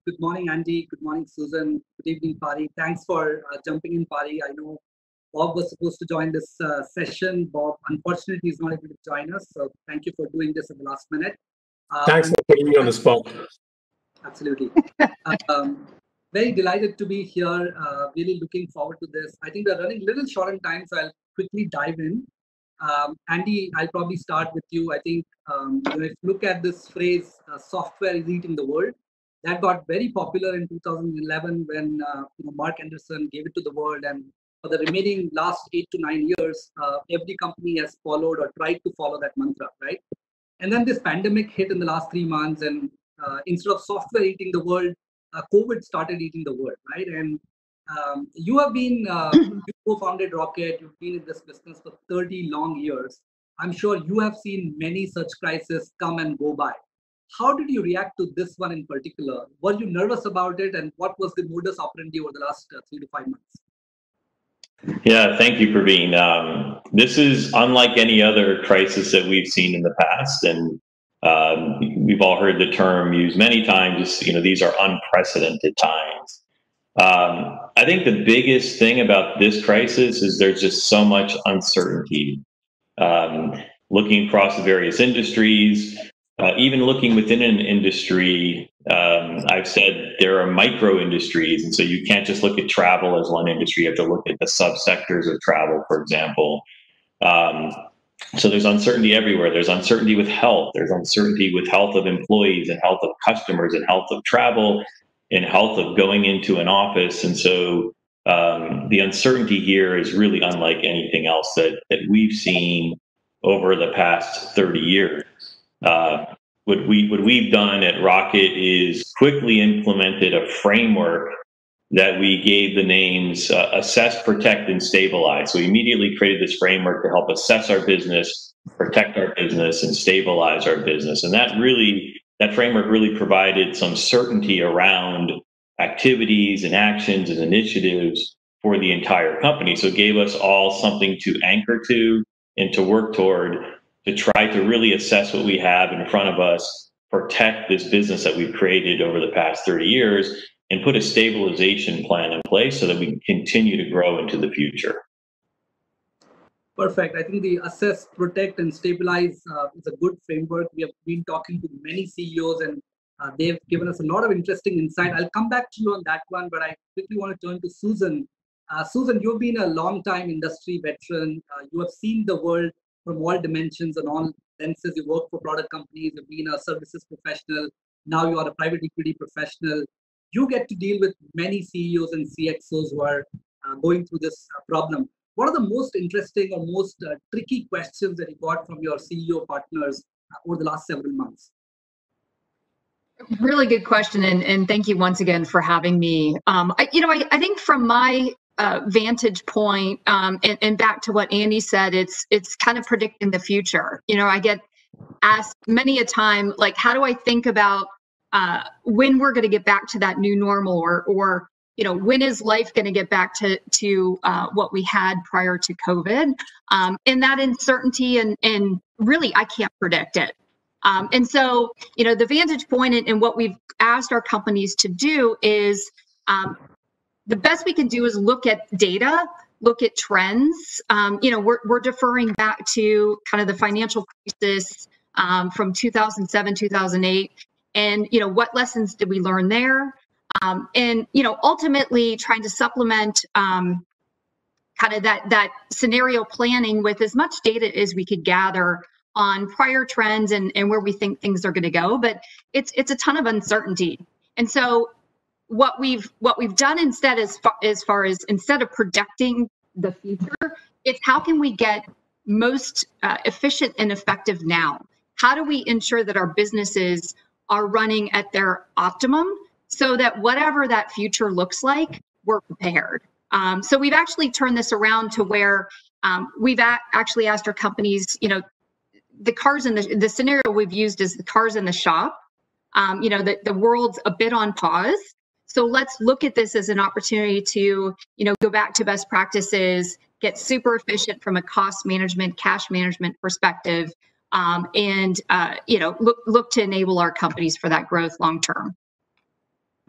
Good morning, Andy. Good morning, Susan. Good evening, Pari. Thanks for jumping in, Pari. I know Bob was supposed to join this session. Bob, unfortunately, is not able to join us. So thank you for doing this at the last minute. Thanks for putting me on the spot. Absolutely. Very delighted to be here. Really looking forward to this. I think we're running a little short on time, so I'll quickly dive in. Andy, I'll probably start with you. I think if you look at this phrase, software is eating the world, that got very popular in 2011 when Mark Anderson gave it to the world. And for the remaining last 8 to 9 years, every company has followed or tried to follow that mantra, right? And then this pandemic hit in the last 3 months, and instead of software eating the world, COVID started eating the world, right? And you have been, you co-founded Rocket, you've been in this business for 30 long years. I'm sure you have seen many such crises come and go by. How did you react to this one in particular? Were you nervous about it? And what was the modus operandi over the last 3 to 5 months? Yeah, thank you, Praveen. This is unlike any other crisis that we've seen in the past. And we've all heard the term used many times, these are unprecedented times. I think the biggest thing about this crisis is there's just so much uncertainty. Looking across the various industries, even looking within an industry, I've said there are micro industries, and so you can't just look at travel as one industry. You have to look at the subsectors of travel, for example. So there's uncertainty everywhere. There's uncertainty with health. There's uncertainty with health of employees and health of customers and health of travel and health of going into an office. And so the uncertainty here is really unlike anything else that we've seen over the past 30 years. What we've done at Rocket is quickly implemented a framework that we gave the names assess, protect, and stabilize. So we immediately created this framework to help assess our business, protect our business, and stabilize our business. And that framework really provided some certainty around activities and actions and initiatives for the entire company. So it gave us all something to anchor to and to work toward, to try to really assess what we have in front of us, protect this business that we've created over the past 30 years, and put a stabilization plan in place so that we can continue to grow into the future. Perfect. I think the assess, protect, and stabilize is a good framework. We have been talking to many CEOs, and they've given us a lot of interesting insight. I'll come back to you on that one, but I quickly want to turn to Susan. Susan, you've been a long-time industry veteran. You have seen the world from all dimensions and all lenses. You work for product companies, you've been a services professional, now you are a private equity professional. You get to deal with many CEOs and CXOs who are going through this problem. What are the most interesting or most tricky questions that you got from your CEO partners over the last several months? Really good question, and thank you once again for having me. I think from my vantage point, and back to what Andy said, it's kind of predicting the future. I get asked many a time, like, how do I think about when we're going to get back to that new normal, or when is life going to get back to what we had prior to COVID? And that uncertainty, and really, I can't predict it. And so, the vantage point and what we've asked our companies to do is the best we can do is look at data, look at trends. We're deferring back to kind of the financial crisis from 2007, 2008. And, what lessons did we learn there? And, ultimately trying to supplement kind of that scenario planning with as much data as we could gather on prior trends and where we think things are going to go. But it's a ton of uncertainty. And so what we've done instead, as far as instead of projecting the future, it's how can we get most efficient and effective now? How do we ensure that our businesses are running at their optimum so that whatever that future looks like, we're prepared? So we've actually turned this around to where we've actually asked our companies, the cars in the scenario we've used is the cars in the shop. The world's a bit on pause. So let's look at this as an opportunity to, go back to best practices, get super efficient from a cost management, cash management perspective, and look to enable our companies for that growth long term.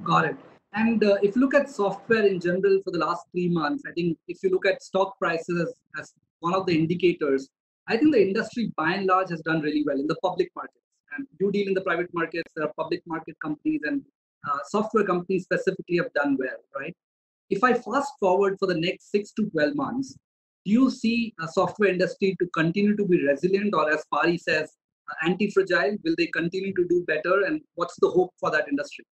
Got it. And if you look at software in general for the last 3 months, I think if you look at stock prices as one of the indicators, I think the industry by and large has done really well in the public markets. And you deal in the private markets, there are public market companies and software companies specifically have done well, right? If I fast forward for the next 6 to 12 months, do you see a software industry to continue to be resilient, or as Pari says, anti-fragile? Will they continue to do better? And what's the hope for that industry?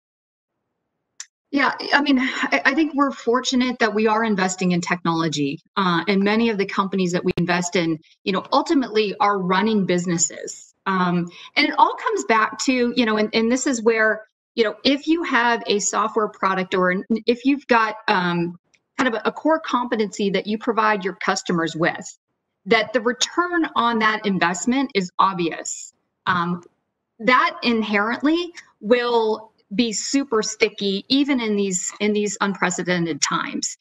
Yeah, I mean, I think we're fortunate that we are investing in technology, and many of the companies that we invest in, ultimately are running businesses. And it all comes back to, and this is where, if you have a software product or if you've got kind of a core competency that you provide your customers with, that the return on that investment is obvious. That inherently will be super sticky, even in these unprecedented times.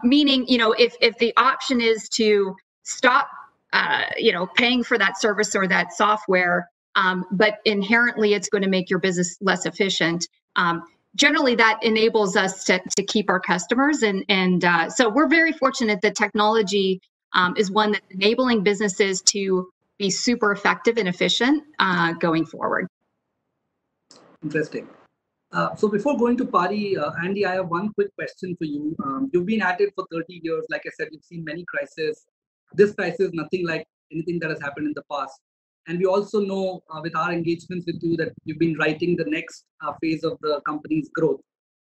Meaning, if the option is to stop, paying for that service or that software, but inherently it's going to make your business less efficient. Generally, that enables us to keep our customers, and so we're very fortunate that technology is one that's enabling businesses to be super effective and efficient going forward. Interesting. So before going to Pari, Andy, I have one quick question for you. You've been at it for 30 years. Like I said, you've seen many crises. This crisis is nothing like anything that has happened in the past. And we also know with our engagements with you that you've been writing the next phase of the company's growth.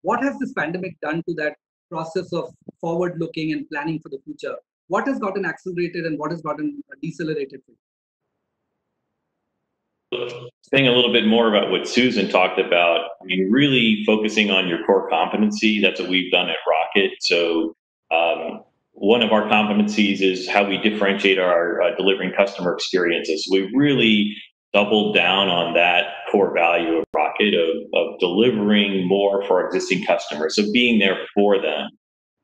What has this pandemic done to that process of forward-looking and planning for the future? What has gotten accelerated and what has gotten decelerated for you? Saying a little bit more about what Susan talked about, I mean, really focusing on your core competency. That's what we've done at Rocket. So one of our competencies is how we differentiate our delivering customer experiences. We really doubled down on that core value of Rocket of delivering more for our existing customers. So being there for them.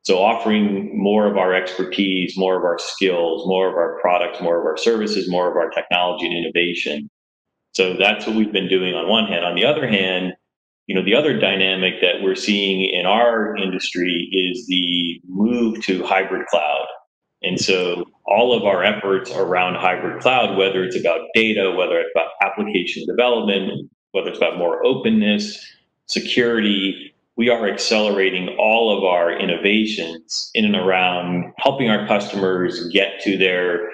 So offering more of our expertise, more of our skills, more of our products, more of our services, more of our technology and innovation. So that's what we've been doing on one hand. On the other hand, the other dynamic that we're seeing in our industry is the move to hybrid cloud. And so all of our efforts around hybrid cloud, whether it's about data, whether it's about application development, whether it's about more openness, security, we are accelerating all of our innovations in and around helping our customers get to their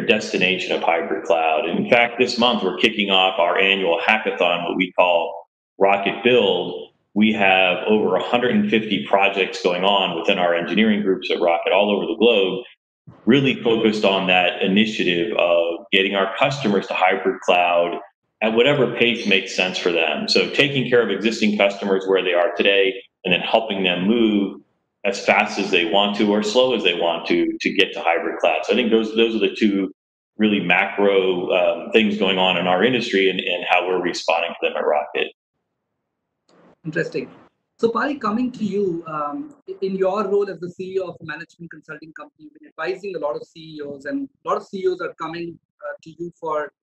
destination of hybrid cloud. And in fact, this month we're kicking off our annual hackathon, what we call Rocket Build. We have over 150 projects going on within our engineering groups at Rocket all over the globe, really focused on that initiative of getting our customers to hybrid cloud at whatever pace makes sense for them. So taking care of existing customers where they are today and then helping them move as fast as they want to or slow as they want to get to hybrid cloud. So I think those are the two really macro things going on in our industry and how we're responding to them at Rocket. Interesting. So Pari, coming to you, in your role as the CEO of a management consulting company, you've been advising a lot of CEOs, and a lot of CEOs are coming to you for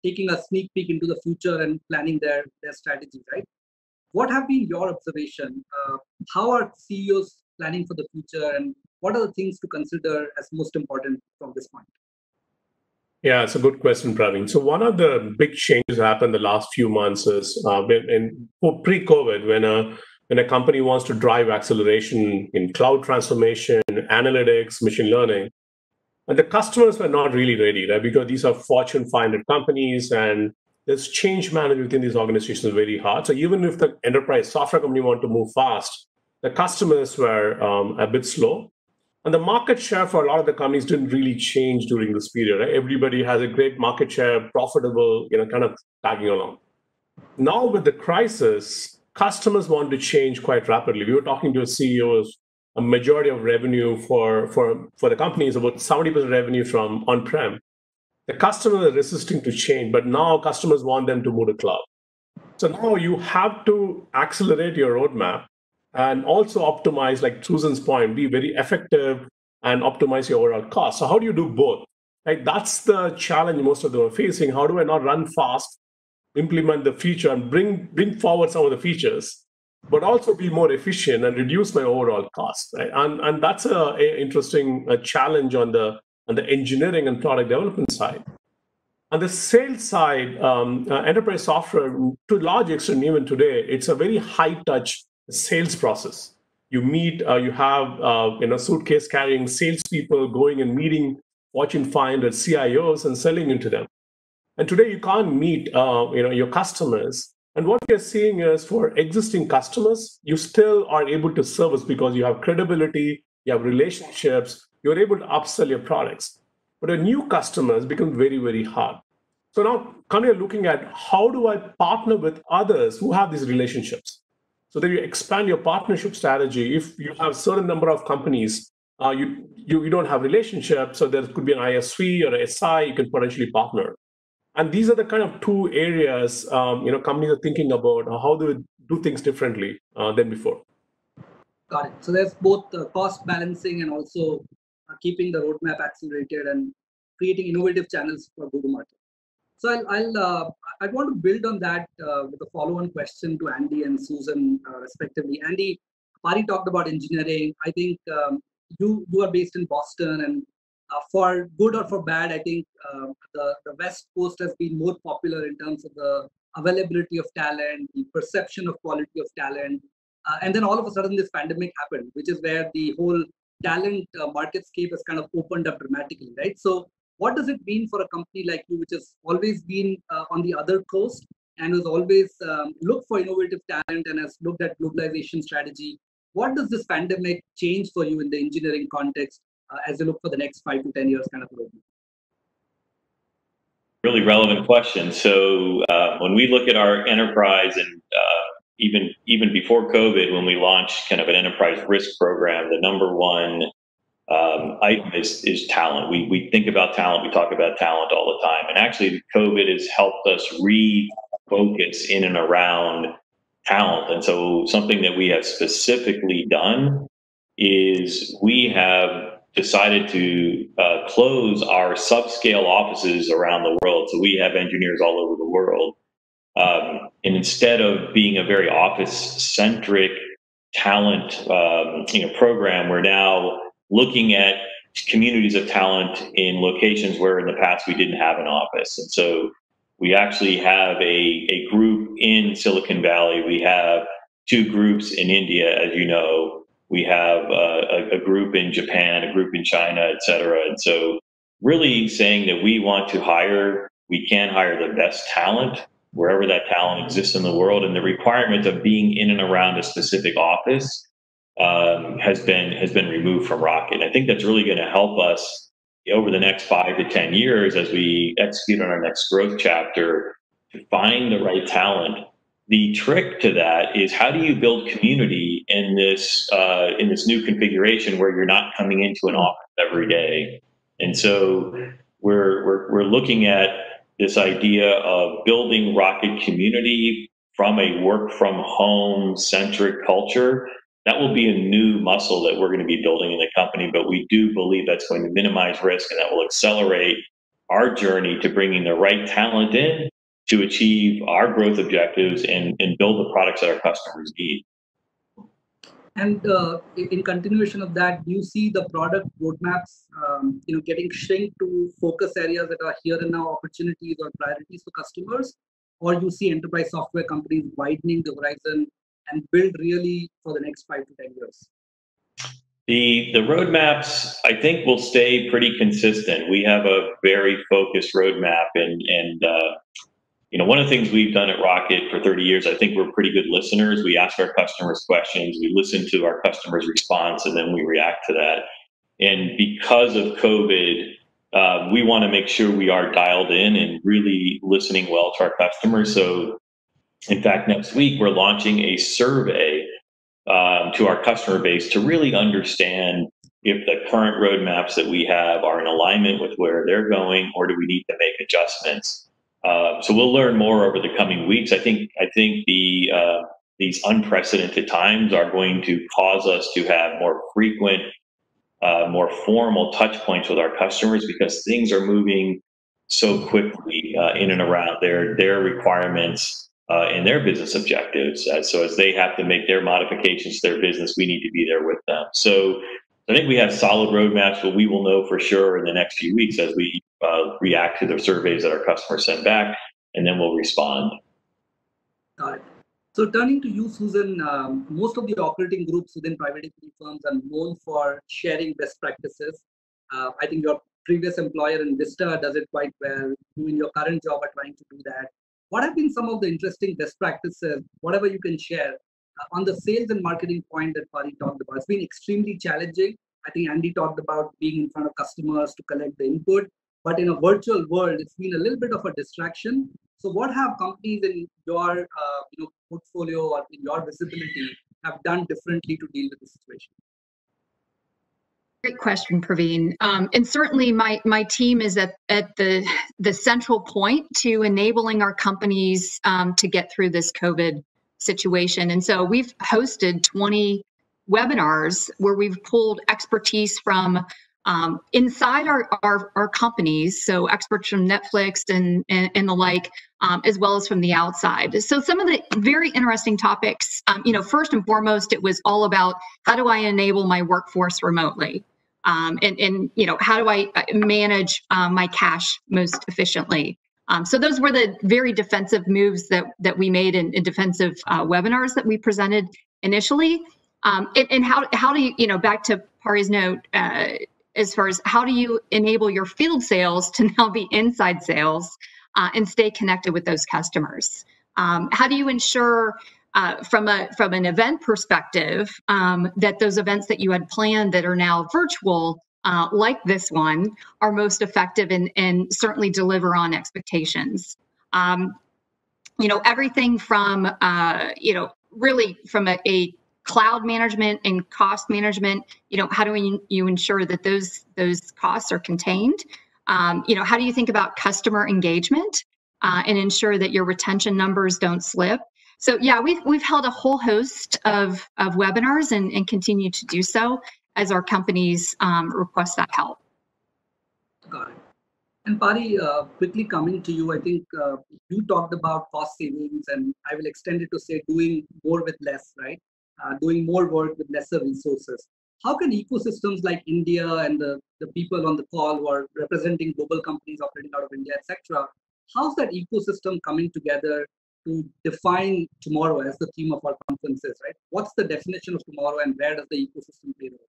taking a sneak peek into the future and planning their strategy, right? What have been your observation? How are CEOs planning for the future, and what are the things to consider as most important from this point? Yeah, it's a good question, Praveen. So one of the big changes that happened the last few months is pre-COVID, when a company wants to drive acceleration in cloud transformation, analytics, machine learning, and the customers were not really ready, right? Because these are Fortune 500 companies, and there's change management within these organizations very hard. So even if the enterprise software company want to move fast, the customers were a bit slow. And the market share for a lot of the companies didn't really change during this period. Right? Everybody has a great market share, profitable, kind of tagging along. Now with the crisis, customers want to change quite rapidly. We were talking to a CEO, a majority of revenue for the company is about 70% revenue from on-prem. The customers are resisting to change, but now customers want them to move to cloud. So now you have to accelerate your roadmap and also optimize, like Susan's point, be very effective and optimize your overall cost. So how do you do both? Right? That's the challenge most of them are facing. How do I not run fast implement the feature and bring forward some of the features, but also be more efficient and reduce my overall cost. Right? And that's a interesting challenge on the engineering and product development side. On the sales side, enterprise software, to a large extent, even today, it's a very high-touch sales process. You meet, you have suitcase-carrying salespeople going and meeting Fortune 500 CIOs and selling into them. And today, you can't meet your customers. And what we're seeing is for existing customers, you still are able to service because you have credibility, you have relationships, you're able to upsell your products. But a new customers become very, very hard. So now kind of looking at how do I partner with others who have these relationships? So that you expand your partnership strategy. If you have a certain number of companies, you don't have relationships, so there could be an ISV or a SI you can potentially partner. And these are the kind of two areas companies are thinking about how do we do things differently than before. Got it. So there's both cost balancing and also keeping the roadmap accelerated and creating innovative channels for go-to-market. So I want to build on that with a follow-on question to Andy and Susan, respectively. Andy, Pari talked about engineering. I think you are based in Boston, and for good or for bad, I think the West Coast has been more popular in terms of the availability of talent, the perception of quality of talent. And then all of a sudden this pandemic happened, which is where the whole talent marketscape has kind of opened up dramatically, right? So what does it mean for a company like you, which has always been on the other coast and has always looked for innovative talent and has looked at globalization strategy? What does this pandemic change for you in the engineering context as you look for the next 5 to 10 years kind of roadmap? Really relevant question. So when we look at our enterprise and even before COVID, when we launched kind of an enterprise risk program, the number one item is talent. We think about talent, we talk about talent all the time. And actually COVID has helped us refocus in and around talent. And so something that we have specifically done is we have decided to close our subscale offices around the world. So we have engineers all over the world. And instead of being a very office-centric talent program, we're now looking at communities of talent in locations where in the past we didn't have an office. And so we actually have a group in Silicon Valley. We have 2 groups in India, as you know. We have a group in Japan, a group in China, et cetera. And so really saying that we can hire the best talent wherever that talent exists in the world. And the requirement of being in and around a specific office has been removed from Rocket. And I think that's really going to help us over the next 5 to 10 years as we execute on our next growth chapter to find the right talent. The trick to that is how do you build community in this new configuration where you're not coming into an office every day. And so we're looking at this idea of building Rocket community from a work from home centric culture. That will be a new muscle that we're going to be building in the company, but we do believe that's going to minimize risk and that will accelerate our journey to bringing the right talent in to achieve our growth objectives and build the products that our customers need. And in continuation of that, do you see the product roadmaps getting shrink to focus areas that are here and now opportunities or priorities for customers? Or you see enterprise software companies widening the horizon and build really for the next 5 to 10 years? The roadmaps, I think, will stay pretty consistent. We have a very focused roadmap, and one of the things we've done at Rocket for 30 years, I think we're pretty good listeners. We ask our customers questions, we listen to our customers' response, and then we react to that. And because of COVID, we want to make sure we are dialed in and really listening well to our customers. So in fact, next week, we're launching a survey to our customer base to really understand if the current roadmaps that we have are in alignment with where they're going, or do we need to make adjustments? So we'll learn more over the coming weeks. I think these unprecedented times are going to cause us to have more frequent, more formal touch points with our customers because things are moving so quickly in and around their requirements and their business objectives. So as they have to make their modifications to their business, we need to be there with them. So I think we have solid roadmaps, but we will know for sure in the next few weeks as we react to the surveys that our customers send back, and then we'll respond. Got it. So turning to you, Susan, most of the operating groups within private equity firms are known for sharing best practices. I think your previous employer in Vista does it quite well. You in your current job are trying to do that. What have been some of the interesting best practices, whatever you can share, on the sales and marketing point that Pari talked about? It's been extremely challenging. I think Andy talked about being in front of customers to collect the input, but in a virtual world, it's been a little bit of a distraction. So what have companies in your portfolio or in your visibility have done differently to deal with the situation? Great question, Praveen. And certainly my team is at the central point to enabling our companies to get through this COVID situation. And so we've hosted 20 webinars where we've pulled expertise from inside our companies, so experts from Netflix and the like, as well as from the outside. So some of the very interesting topics, first and foremost, it was all about how do I enable my workforce remotely? And how do I manage my cash most efficiently? So those were the very defensive moves that we made in defensive webinars that we presented initially. And how do you, back to Pari's note, as far as how do you enable your field sales to now be inside sales and stay connected with those customers? How do you ensure from an event perspective that those events that you had planned that are now virtual, like this one, are most effective and certainly deliver on expectations? Everything from really from a cloud management and cost management, how do you ensure that those costs are contained? How do you think about customer engagement and ensure that your retention numbers don't slip? So yeah, we've held a whole host of webinars and continue to do so as our companies request that help. Got it. And Pari, quickly coming to you, I think you talked about cost savings, and I will extend it to say doing more with less, right? Doing more work with lesser resources. How can ecosystems like India and the people on the call who are representing global companies operating out of India, etc., how's that ecosystem coming together to define tomorrow as the theme of our conferences, right? What's the definition of tomorrow and where does the ecosystem play a role?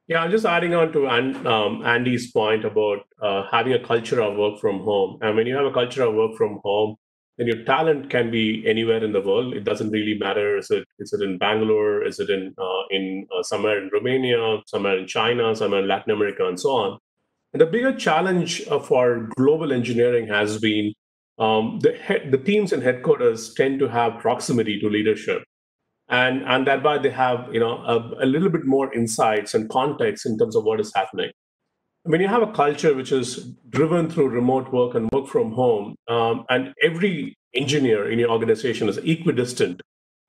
Yeah, I'm just adding on to Andy's point about having a culture of work from home. And when you have a culture of work from home, then your talent can be anywhere in the world. It doesn't really matter. Is it in Bangalore? Is it in somewhere in Romania, somewhere in China, somewhere in Latin America, and so on? And the bigger challenge for global engineering has been the teams and headquarters tend to have proximity to leadership. And thereby they have a little bit more insights and context in terms of what is happening. When you have a culture which is driven through remote work and work from home, and every engineer in your organization is equidistant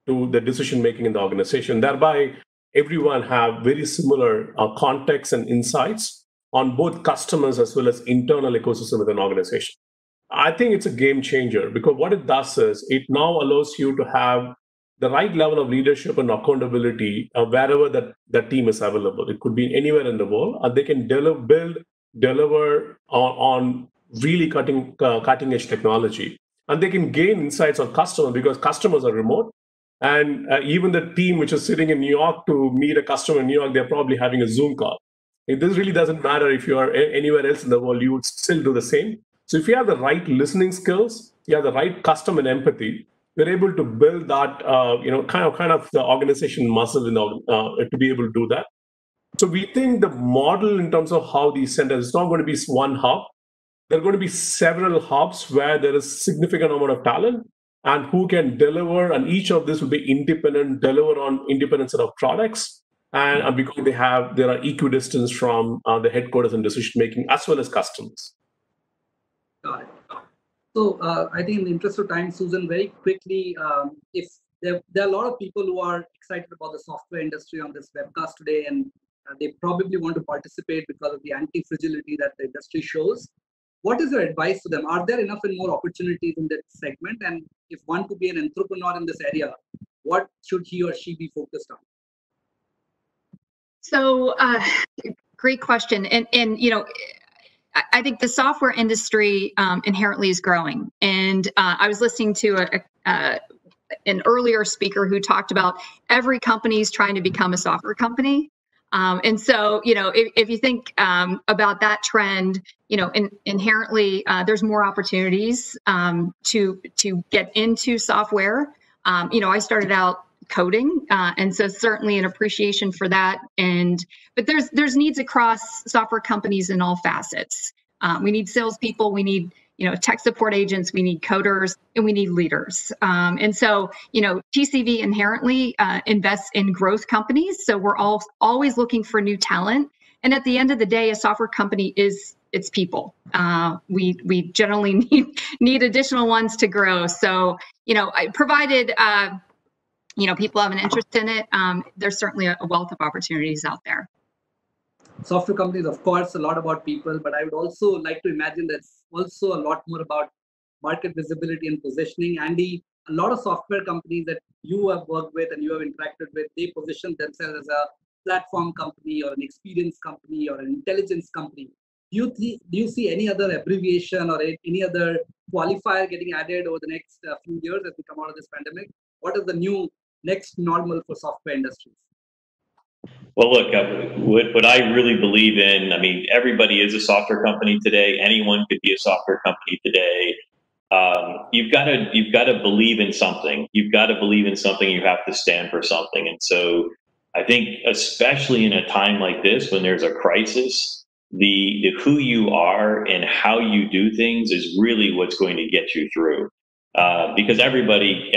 to the decision making in the organization, thereby everyone have very similar context and insights on both customers as well as internal ecosystem within an organization. I think it's a game changer because what it does is it now allows you to have the right level of leadership and accountability wherever that team is available. It could be anywhere in the world. They can deliver on really cutting edge technology. And they can gain insights on customers because customers are remote. And even the team which is sitting in New York to meet a customer in New York, they're probably having a Zoom call. This really doesn't matter if you are anywhere else in the world, you would still do the same. So if you have the right listening skills, you have the right customer and empathy, we're able to build that, kind of the organization muscle to be able to do that. So we think the model in terms of how these centers, it's not going to be one hub. There are going to be several hubs where there is significant amount of talent and who can deliver, and each of this will be independent, deliver on independent set of products. And because there are equidistance from the headquarters and decision making as well as customers. Got it. So I think in the interest of time, Susan, very quickly, if there are a lot of people who are excited about the software industry on this webcast today, and they probably want to participate because of the anti-fragility that the industry shows. What is your advice to them? Are there enough and more opportunities in that segment? And if one could be an entrepreneur in this area, what should he or she be focused on? So, great question. And I think the software industry inherently is growing. And I was listening to an earlier speaker who talked about every company is trying to become a software company. And so, if you think about that trend, inherently there's more opportunities to get into software. I started out coding, and so certainly an appreciation for that. But there's needs across software companies in all facets. We need salespeople, we need tech support agents, we need coders, and we need leaders. And so, TCV inherently invests in growth companies. So we're always looking for new talent. And at the end of the day, a software company is its people. We generally need additional ones to grow. So, provided people have an interest in it, there's certainly a wealth of opportunities out there. Software companies, of course, a lot about people, but I would also like to imagine that's also a lot more about market visibility and positioning. Andy, a lot of software companies that you have worked with and you have interacted with, they position themselves as a platform company or an experience company or an intelligence company. Do you see any other abbreviation or any other qualifier getting added over the next few years as we come out of this pandemic? What is the new next normal for software industries? Well, look, what I really believe in, I mean, everybody is a software company today. Anyone could be a software company today. You've got to believe in something. You've got to believe in something. You have to stand for something. And so I think, especially in a time like this, when there's a crisis, the who you are and how you do things is really what's going to get you through. Because anybody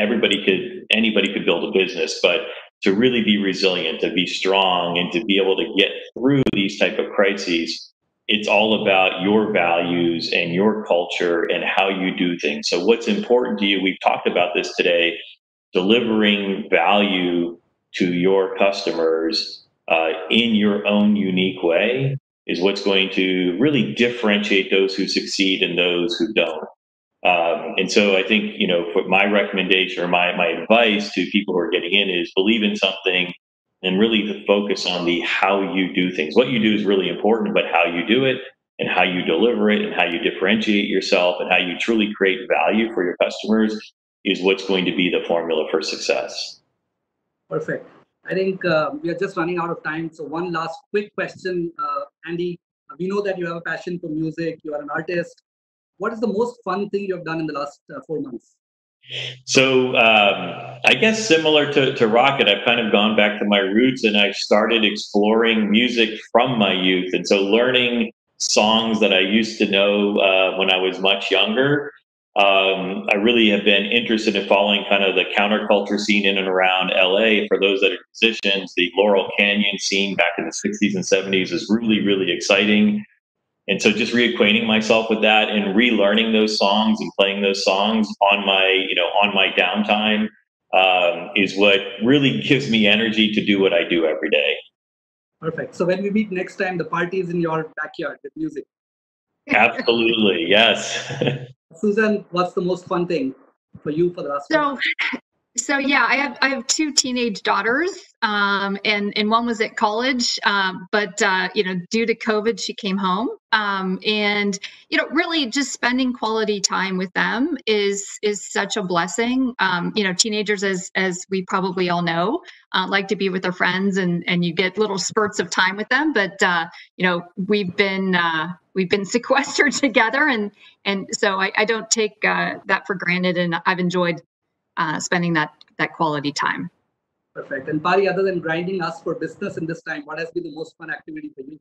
could build a business, but to really be resilient, to be strong, and to be able to get through these type of crises, it's all about your values and your culture and how you do things. So what's important to you, we've talked about this today, delivering value to your customers in your own unique way is what's going to really differentiate those who succeed and those who don't. And so I think, for my recommendation or my advice to people who are getting in is believe in something and really to focus on the how you do things. What you do is really important, but how you do it and how you deliver it and how you differentiate yourself and how you truly create value for your customers is what's going to be the formula for success. Perfect. I think we are just running out of time. So one last quick question, Andy. We know that you have a passion for music. You are an artist. What is the most fun thing you have done in the last 4 months? So I guess similar to Rocket, I've kind of gone back to my roots and I started exploring music from my youth. And so learning songs that I used to know when I was much younger. I really have been interested in following kind of the counterculture scene in and around LA. For those that are musicians, the Laurel Canyon scene back in the 60s and 70s is really, really exciting. And so just reacquainting myself with that and relearning those songs and playing those songs on my downtime is what really gives me energy to do what I do every day. Perfect. So when we meet next time, the party is in your backyard with music. Absolutely. Yes. Susan, what's the most fun thing for you for the last week? So yeah, I have 2 teenage daughters, and one was at college, but due to COVID, she came home, and really just spending quality time with them is such a blessing. Teenagers, as we probably all know, like to be with their friends, and you get little spurts of time with them, but we've been sequestered together, and so I don't take that for granted, and I've enjoyed spending that quality time. Perfect. And Pari, other than grinding us for business in this time, what has been the most fun activity for you?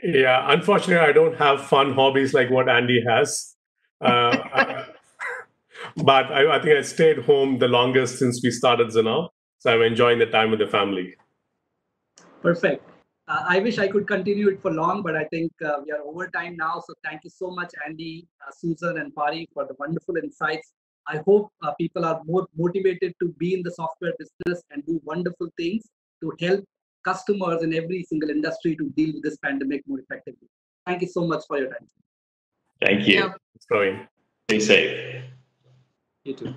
Yeah, unfortunately, I don't have fun hobbies like what Andy has. But I think I stayed home the longest since we started Zinnov. So I'm enjoying the time with the family. Perfect. I wish I could continue it for long, but I think we are over time now. So thank you so much, Andy, Susan, and Pari, for the wonderful insights. I hope people are more motivated to be in the software business and do wonderful things to help customers in every single industry to deal with this pandemic more effectively. Thank you so much for your time. Thank you. Yeah. Thanks, Praveen. Stay safe. You too.